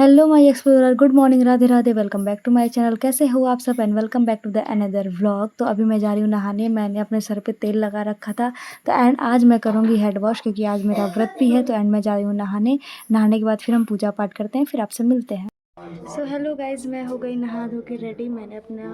Hello my explorer, good morning, Radhe Radhe. Welcome back to my channel. कैसे हो आप सब and welcome back to the another vlog. तो अभी मैं जा रही हूँ नहाने। मैंने अपने सर पे तेल लगा रखा था तो एंड आज मैं करूँगी हेड वॉश क्योंकि आज मेरा व्रत भी है। तो एंड मैं जा रही हूँ नहाने। नहाने के बाद फिर हम पूजा पाठ करते हैं, फिर आपसे मिलते हैं। सो हेलो गाइज, मैं हो गई नहा धो के रेडी। मैंने अपना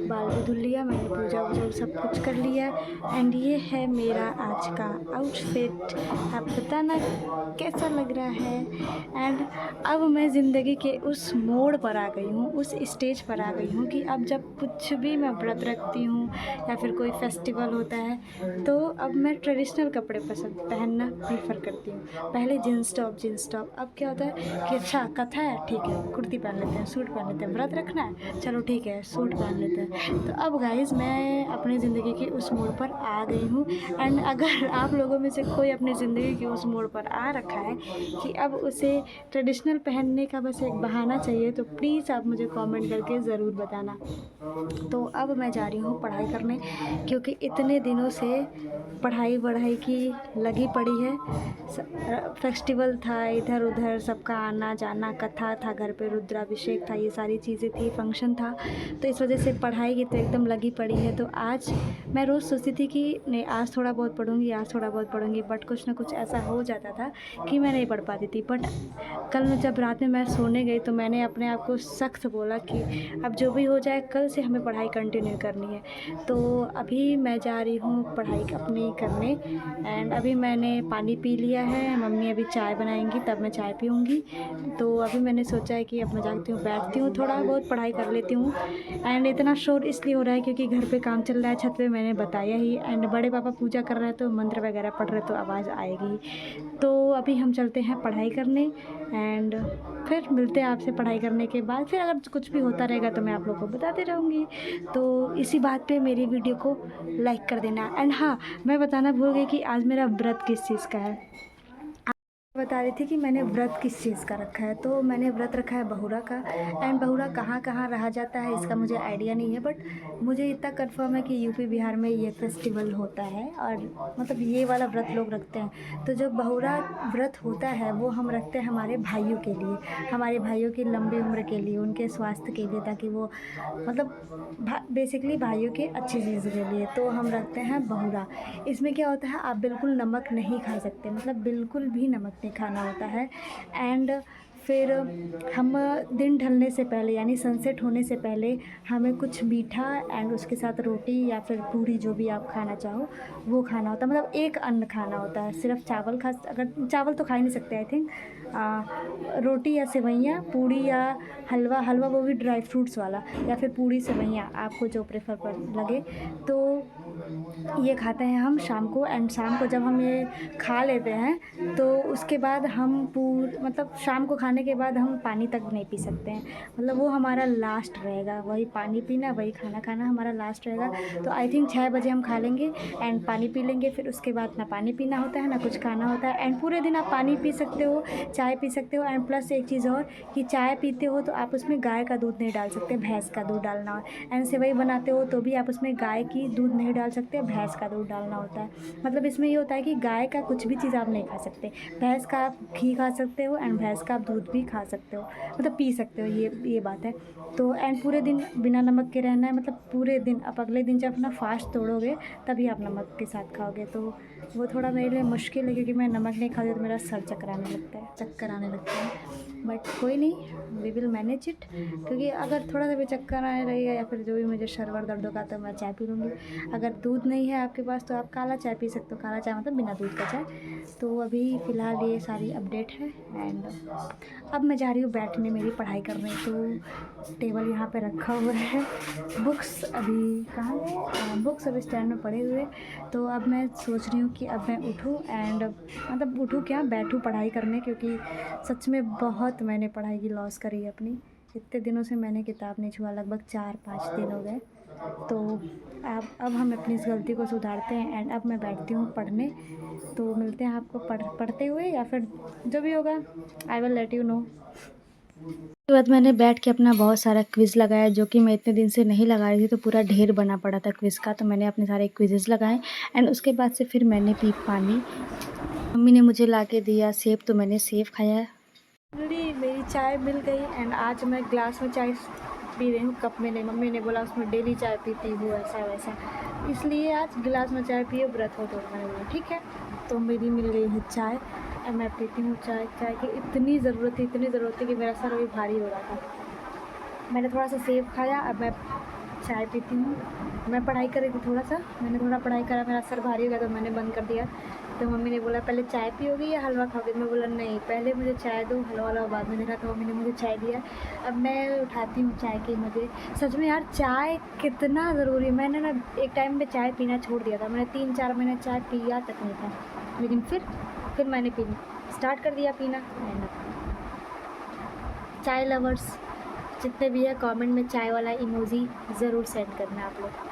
बाल भी धुल लिया, मैंने पूजा वूजा सब कुछ कर लिया एंड ये है मेरा आज का आउटफिट। आप बताना कैसा लग रहा है। एंड अब मैं ज़िंदगी के उस मोड़ पर आ गई हूँ, उस स्टेज पर आ गई हूँ कि अब जब कुछ भी मैं व्रत रखती हूँ या फिर कोई फेस्टिवल होता है तो अब मैं ट्रेडिशनल कपड़े पसंद पहनना प्रीफर करती हूँ। पहले जीन्स टॉप, अब क्या होता है कि अच्छा कथा है, ठीक है कुर्ती पहन लेते हैं, सूट पहन लेते हैं, व्रत रखना है चलो ठीक है सूट पहन लेते हैं। तो अब गाइज़ मैं अपनी ज़िंदगी के उस मोड़ पर आ गई हूँ। एंड अगर आप लोगों में से कोई अपनी ज़िंदगी के उस मोड़ पर आ रखा है कि अब उसे ट्रेडिशनल पहनने का बस एक बहाना चाहिए तो प्लीज़ आप मुझे कमेंट करके ज़रूर बताना। तो अब मैं जा रही हूँ पढ़ाई करने क्योंकि इतने दिनों से पढ़ाई वढ़ाई की लगी पड़ी है। फेस्टिवल था, इधर उधर सबका आना जाना, कथा था, घर पे रुद्राभिषेक था, ये सारी चीज़ें थी, फंक्शन था। तो इस वजह से पढ़ाई की तो एकदम लगी पड़ी है। तो आज मैं रोज़ सोचती थी कि नहीं आज थोड़ा बहुत पढ़ूंगी, आज थोड़ा बहुत पढ़ूंगी, बट कुछ ना कुछ ऐसा हो जाता था कि मैं नहीं पढ़ पाती थी। बट कल जब रात में मैं सोने गई तो मैंने अपने आप को सख्त बोला कि अब जो भी हो जाए कल से हमें पढ़ाई कंटिन्यू करनी है। तो अभी मैं जा रही हूँ पढ़ाई अपनी करने। एंड अभी मैंने पानी पी लिया है, मम्मी अभी चाय बनाएंगी तब मैं चाय पीऊँगी। तो अभी मैंने सोचा है कि अब मैं जाती हूँ, बैठती हूँ, थोड़ा बहुत पढ़ाई कर लेती हूँ। एंड इतना शोर इसलिए हो रहा है क्योंकि घर पे काम चल रहा है छत पे, मैंने बताया ही। एंड बड़े पापा पूजा कर रहे हैं तो मंत्र वगैरह पढ़ रहे तो आवाज़ आएगी। तो अभी हम चलते हैं पढ़ाई करने एंड फिर मिलते हैं आपसे पढ़ाई करने के बाद। फिर अगर कुछ भी होता रहेगा तो मैं आप लोगों को बताती रहूँगी। तो इसी बात पे मेरी वीडियो को लाइक कर देना। एंड हाँ, मैं बताना भूल गई कि आज मेरा व्रत किस चीज़ का है। बता रही थी कि मैंने व्रत किस चीज़ का रखा है। तो मैंने व्रत रखा है बहुरा का। एंड बहुरा कहाँ कहाँ रहा जाता है इसका मुझे आइडिया नहीं है, बट मुझे इतना कंफर्म है कि यूपी बिहार में ये फेस्टिवल होता है और मतलब ये वाला व्रत लोग रखते हैं। तो जो बहुरा व्रत होता है वो हम रखते हैं हमारे भाइयों के लिए, हमारे भाइयों की लंबी उम्र के लिए, उनके स्वास्थ्य के लिए, ताकि वो मतलब बेसिकली भाइयों की अच्छी चीज़ के लिए। तो हम रखते हैं बहुरा। इसमें क्या होता है, आप बिल्कुल नमक नहीं खा सकते, मतलब बिल्कुल भी नमक नहीं खाना होता है। एंड फिर हम दिन ढलने से पहले यानी सनसेट होने से पहले हमें कुछ मीठा एंड उसके साथ रोटी या फिर पूरी जो भी आप खाना चाहो वो खाना होता है। मतलब एक अन्न खाना होता है, सिर्फ चावल खा, अगर चावल तो खा ही नहीं सकते आई थिंक। रोटी या सेवइयाँ, पूड़ी या हलवा, हलवा वो भी ड्राई फ्रूट्स वाला, या फिर पूड़ी सेवइयाँ आपको जो प्रेफर कर लगे तो ये खाते हैं हम शाम को। एंड शाम को जब हम ये खा लेते हैं तो उसके बाद हम मतलब शाम को खाने के बाद हम पानी तक नहीं पी सकते हैं। मतलब वो हमारा लास्ट रहेगा, वही पानी पीना, वही खाना खाना हमारा लास्ट रहेगा। तो आई थिंक 6 बजे हम खा लेंगे एंड पानी पी लेंगे, फिर उसके बाद ना पानी पीना होता है ना कुछ खाना होता है। एंड पूरे दिन आप पानी पी सकते हो, चाय पी सकते हो। एंड प्लस एक चीज़ और कि चाय पीते हो तो आप उसमें गाय का दूध नहीं डाल सकते, भैंस का दूध डालना। एंड सेवई बनाते हो तो भी आप उसमें गाय की दूध नहीं डाल सकते, भैंस का दूध डालना होता है। मतलब इसमें ये होता है कि गाय का कुछ भी चीज़ आप नहीं खा सकते, भैंस का आप घी खा सकते हो एंड भैंस का आप दूध भी खा सकते हो, मतलब पी सकते हो, ये बात है। तो एंड पूरे दिन बिना नमक के रहना है, मतलब पूरे दिन। आप अगले दिन जब अपना फास्ट तोड़ोगे तभी आप नमक के साथ खाओगे। तो वो थोड़ा मेरे लिए मुश्किल है क्योंकि मैं नमक नहीं खाती तो मेरा सर चकराने लगता है, चक्कर आने लगता है। बट कोई नहीं, वी विल मैनेज इट। क्योंकि अगर थोड़ा सा भी चक्कर आने लगेगा या फिर जो भी मुझे शरवर दर्द होगा तो मैं चाय पी लूँगी। अगर दूध नहीं है आपके पास तो आप काला चाय पी सकते हो, काला चाय मतलब बिना दूध का चाय। तो अभी फ़िलहाल ये सारी अपडेट है। एंड अब मैं जा रही हूँ बैठने, मेरी पढ़ाई करने। तो टेबल यहाँ पे रखा हुआ है, बुक्स अभी कहाँ है, बुक्स अभी स्टैंड में पड़े हुए। तो अब मैं सोच रही हूँ कि अब मैं उठूँ एंड मतलब उठूँ क्या, बैठूँ पढ़ाई करने, क्योंकि सच में बहुत मैंने पढ़ाई की लॉस करी है अपनी। इतने दिनों से मैंने किताब नहीं छुआ, लगभग 4-5 दिन हो गए। तो अब हम अपनी इस गलती को सुधारते हैं एंड अब मैं बैठती हूँ पढ़ने। तो मिलते हैं आपको पढ़ते हुए या फिर जो भी होगा, I will let you know. उसके बाद मैंने बैठ के अपना बहुत सारा क्विज़ लगाया जो कि मैं इतने दिन से नहीं लगा रही थी, तो पूरा ढेर बना पड़ा था क्विज़ का। तो मैंने अपने सारे क्विज़ेस लगाए एंड उसके बाद से फिर मैंने पी पानी। मम्मी ने मुझे ला के दिया सेब तो मैंने सेब खाया। मेरी चाय मिल गई एंड आज मैं ग्लास में चाय पी रही हूँ, कप में नहीं। मम्मी ने बोला उसमें डेली चाय पीती हूँ ऐसा वैसा, इसलिए आज गिलास में चाय पिए, व्रत हो तो मैंने बोला ठीक है। तो मेरी मिल गई है चाय और मैं पीती हूँ चाय। चाय की इतनी ज़रूरत थी कि मेरा सर अभी भारी हो रहा था। मैंने थोड़ा सा सेब खाया, अब मैं चाय पीती हूँ। मैं पढ़ाई कर रही थी मैंने थोड़ा पढ़ाई करा, मेरा सर भारी हो गया तो मैंने बंद कर दिया। तो मम्मी ने बोला पहले चाय पियोगी या हलवा खाओगी? मैं बोला नहीं, पहले मुझे चाय दो, हलवा वाला बाद में देखा। तो मम्मी ने मुझे चाय दिया। अब मैं उठाती हूँ चाय की मज़े। सच में यार चाय कितना ज़रूरी है। मैंने ना एक टाइम पे चाय पीना छोड़ दिया था, मैंने 3-4 महीने चाय पिया तक नहीं था, लेकिन फिर मैंने स्टार्ट कर दिया पीना। चाय लवर्स जितने भी है कमेंट में चाय वाला इमोजी ज़रूर सेंड करना आप लोग।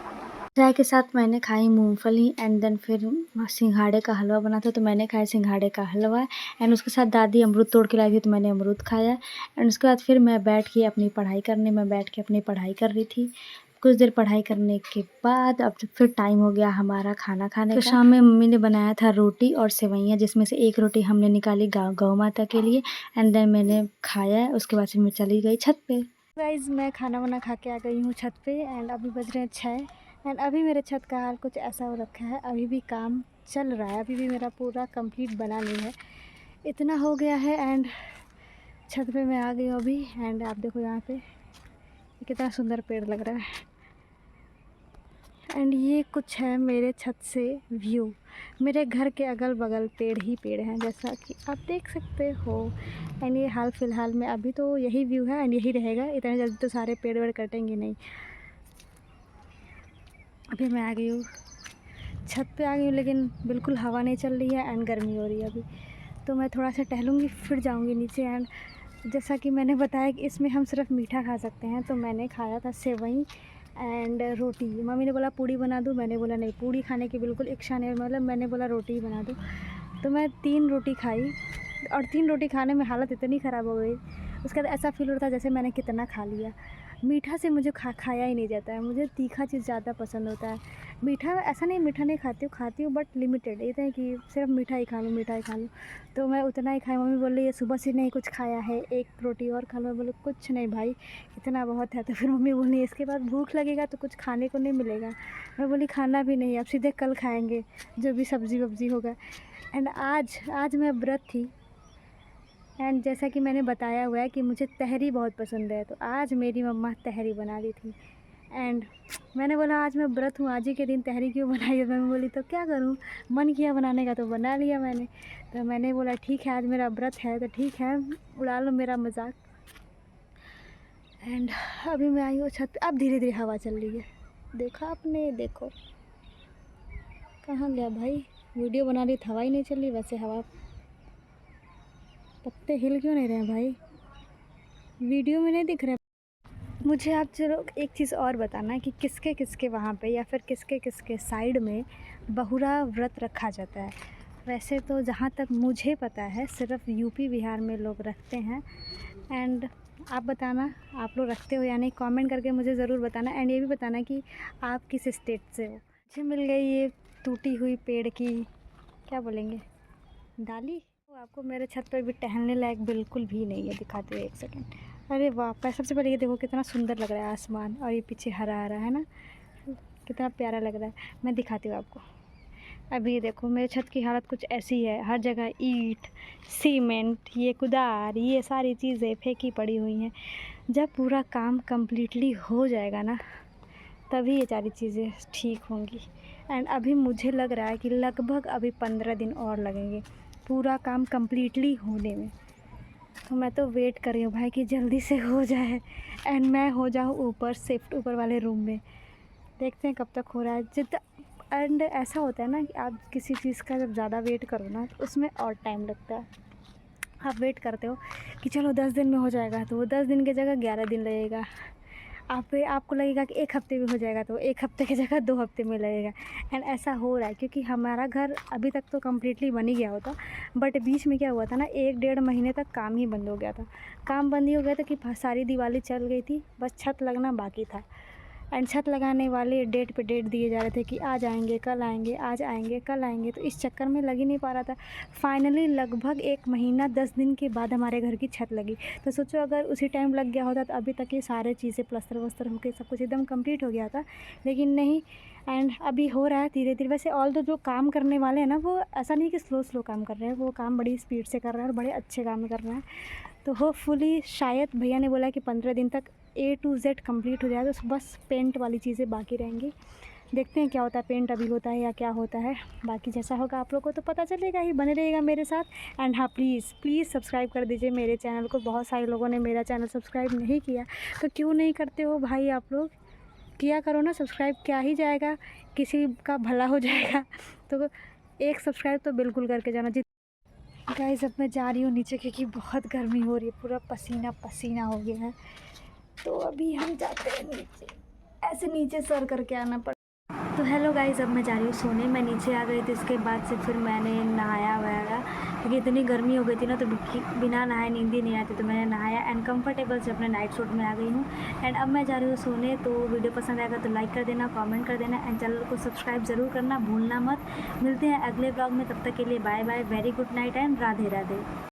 चाय के साथ मैंने खाई मूंगफली एंड देन फिर सिंघाड़े का हलवा बना था तो मैंने खाया सिंघाड़े का हलवा एंड उसके साथ दादी अमरूद तोड़ के लाई थी तो मैंने अमरूद खाया। एंड उसके बाद फिर मैं बैठ के अपनी पढ़ाई कर रही थी। कुछ देर पढ़ाई करने के बाद अब फिर टाइम हो गया हमारा खाना खाने का। शाम में मम्मी ने बनाया था रोटी और सेवइयाँ, जिसमें से एक रोटी हमने निकाली गौ माता के लिए एंड देन मैंने खाया। उसके बाद फिर मैं चली गई छत पे। गाइस मैं खाना वाना खा के आ गई हूँ छत पे एंड अभी बज रहे हैं 6 एंड अभी मेरे छत का हाल कुछ ऐसा हो रखा है। अभी भी काम चल रहा है, अभी भी मेरा पूरा कंप्लीट बना नहीं है। इतना हो गया है एंड छत पे मैं आ गई हूँ अभी। एंड आप देखो यहाँ पे कितना सुंदर पेड़ लग रहा है। एंड ये कुछ है मेरे छत से व्यू। मेरे घर के अगल बगल पेड़ ही पेड़ हैं जैसा कि आप देख सकते हो। एंड ये हाल फ़िलहाल में अभी तो यही व्यू है एंड यही रहेगा, इतने जल्दी तो सारे पेड़ वेड़ कटेंगे नहीं। अभी मैं आ गई हूँ छत पे आ गई हूँ, लेकिन बिल्कुल हवा नहीं चल रही है एंड गर्मी हो रही है अभी। तो मैं थोड़ा सा टहलूँगी फिर जाऊँगी नीचे। एंड जैसा कि मैंने बताया कि इसमें हम सिर्फ मीठा खा सकते हैं, तो मैंने खाया था सेवई एंड रोटी। मम्मी ने बोला पूड़ी बना दूँ, मैंने बोला नहीं, पूड़ी खाने की बिल्कुल इच्छा नहीं, मतलब मैंने बोला रोटी ही बना दो। तो मैं 3 रोटी खाई और 3 रोटी खाने में हालत इतनी ख़राब हो गई। उसके बाद ऐसा फील होता है जैसे मैंने कितना खा लिया। मीठा से मुझे खाया ही नहीं जाता है, मुझे तीखा चीज़ ज़्यादा पसंद होता है। मीठा ऐसा नहीं, मीठा नहीं खाती हूँ बट लिमिटेड। ये है कि सिर्फ मीठा ही खा लूँ। तो मैं उतना ही खाई। मम्मी बोल रही है सुबह से नहीं कुछ खाया है, एक रोटी और खा लो। मैं बोले कुछ नहीं भाई, इतना बहुत है। तो फिर मम्मी बोली इसके बाद भूख लगेगा तो कुछ खाने को नहीं मिलेगा। मैं बोली खाना भी नहीं, अब सीधे कल खाएँगे जो भी सब्ज़ी वब्ज़ी होगा। एंड आज मैं व्रत थी एंड जैसा कि मैंने बताया हुआ है कि मुझे तहरी बहुत पसंद है, तो आज मेरी मम्मा तहरी बना रही थी। एंड मैंने बोला आज मैं व्रत हूँ, आज ही के दिन तहरी क्यों बनाई है? मम्मी बोली तो क्या करूँ, मन किया बनाने का तो बना लिया मैंने। तो मैंने बोला ठीक है आज मेरा व्रत है तो ठीक है, उड़ा लो मेरा मजाक। एंड अभी मैं आई हूँ छत पे। अब धीरे धीरे हवा चल रही है, देखा आपने? देखो कहाँ गया भाई, वीडियो बना रही हवा ही नहीं चल रही। वैसे हवा पत्ते हिल क्यों नहीं रहे हैं भाई, वीडियो में नहीं दिख रहे। मुझे आप चलो एक चीज़ और बताना कि किसके किसके वहाँ पे या फिर किसके किसके साइड में बहुरा व्रत रखा जाता है। वैसे तो जहाँ तक मुझे पता है सिर्फ यूपी बिहार में लोग रखते हैं। एंड आप बताना आप लोग रखते हो या नहीं, कमेंट करके मुझे ज़रूर बताना। एंड ये भी बताना कि आप किस स्टेट से हो। मुझे मिल गई ये टूटी हुई पेड़ की क्या बोलेंगे, डाली। तो आपको मेरे छत पर भी टहलने लायक बिल्कुल भी नहीं है, दिखाते हुए एक सेकेंड। अरे वाह, सबसे पहले ये देखो कितना सुंदर लग रहा है आसमान, और ये पीछे हरा हरा है ना, कितना प्यारा लग रहा है। मैं दिखाती हूँ आपको। अभी ये देखो मेरे छत की हालत कुछ ऐसी है, हर जगह ईंट सीमेंट, ये कुदार, ये सारी चीज़ें फेंकी पड़ी हुई हैं। जब पूरा काम कम्प्लीटली हो जाएगा ना तभी ये सारी चीज़ें ठीक होंगी। एंड अभी मुझे लग रहा है कि लगभग अभी 15 दिन और लगेंगे पूरा काम कम्प्लीटली होने में। तो मैं तो वेट कर रही हूँ भाई कि जल्दी से हो जाए एंड मैं हो जाऊँ ऊपर शिफ्ट, ऊपर वाले रूम में। देखते हैं कब तक हो रहा है जितना। एंड ऐसा होता है ना कि आप किसी चीज़ का जब ज़्यादा वेट करो ना तो उसमें और टाइम लगता है। आप वेट करते हो कि चलो 10 दिन में हो जाएगा, तो वो 10 दिन की जगह 11 दिन लगेगा। आपको लगेगा कि 1 हफ़्ते में हो जाएगा, तो 1 हफ़्ते की जगह 2 हफ़्ते में लगेगा। एंड ऐसा हो रहा है क्योंकि हमारा घर अभी तक तो कम्प्लीटली बन ही गया होता, बट बीच में क्या हुआ था ना, 1-1.5 महीने तक काम ही बंद हो गया था। काम बंद ही हो गया था कि सारी दिवाली चल गई थी, बस छत लगना बाकी था। एंड छत लगाने वाले डेट पे डेट दिए जा रहे थे कि आज आएंगे कल आएंगे, आज आएंगे कल आएंगे, तो इस चक्कर में लग ही नहीं पा रहा था। फाइनली लगभग 1 महीना 10 दिन के बाद हमारे घर की छत लगी। तो सोचो अगर उसी टाइम लग गया होता तो अभी तक ये सारे चीज़ें प्लस्तर वस्तर होके सब कुछ एकदम कंप्लीट हो गया था, लेकिन नहीं। एंड अभी हो रहा है धीरे धीरे। वैसे ऑल जो काम करने वाले हैं ना, वो ऐसा नहीं कि स्लो स्लो काम कर रहे हैं, वो काम बड़ी स्पीड से कर रहे हैं और बड़े अच्छे काम कर रहे हैं। तो होपफुली शायद भैया ने बोला कि 15 दिन तक A to Z कंप्लीट हो जाएगा, तो बस पेंट वाली चीज़ें बाकी रहेंगी। देखते हैं क्या होता है, पेंट अभी होता है या क्या होता है। बाकी जैसा होगा आप लोग को तो पता चलेगा ही, बने रहिएगा मेरे साथ। एंड हाँ, प्लीज़ सब्सक्राइब कर दीजिए मेरे चैनल को। बहुत सारे लोगों ने मेरा चैनल सब्सक्राइब नहीं किया, तो क्यों नहीं करते हो भाई आप लोग, किया करो ना सब्सक्राइब, क्या ही जाएगा, किसी का भला हो जाएगा। तो एक सब्सक्राइब तो बिल्कुल करके जाना। गाइस अब मैं जा रही हूँ नीचे क्योंकि बहुत गर्मी हो रही है, पूरा पसीना पसीना हो गया है। तो अभी हम जाते हैं नीचे, ऐसे नीचे सर करके आना पड़ा। तो हेलो गाइस, अब मैं जा रही हूँ सोने। मैं नीचे आ गई थी, इसके बाद से फिर मैंने नहाया वगैरह, क्योंकि इतनी गर्मी हो गई थी ना, तो बिना नहाए नींद ही नहीं आती। तो मैंने नहाया एंड कंफर्टेबल से अपने नाइट सूट में आ गई हूँ। एंड अब मैं जा रही हूँ सोने। तो वीडियो पसंद आएगा तो लाइक कर देना, कमेंट कर देना एंड चैनल को सब्सक्राइब ज़रूर करना भूलना मत। मिलते हैं अगले ब्लॉग में, तब तक के लिए bye bye, very good night and Radhe Radhe.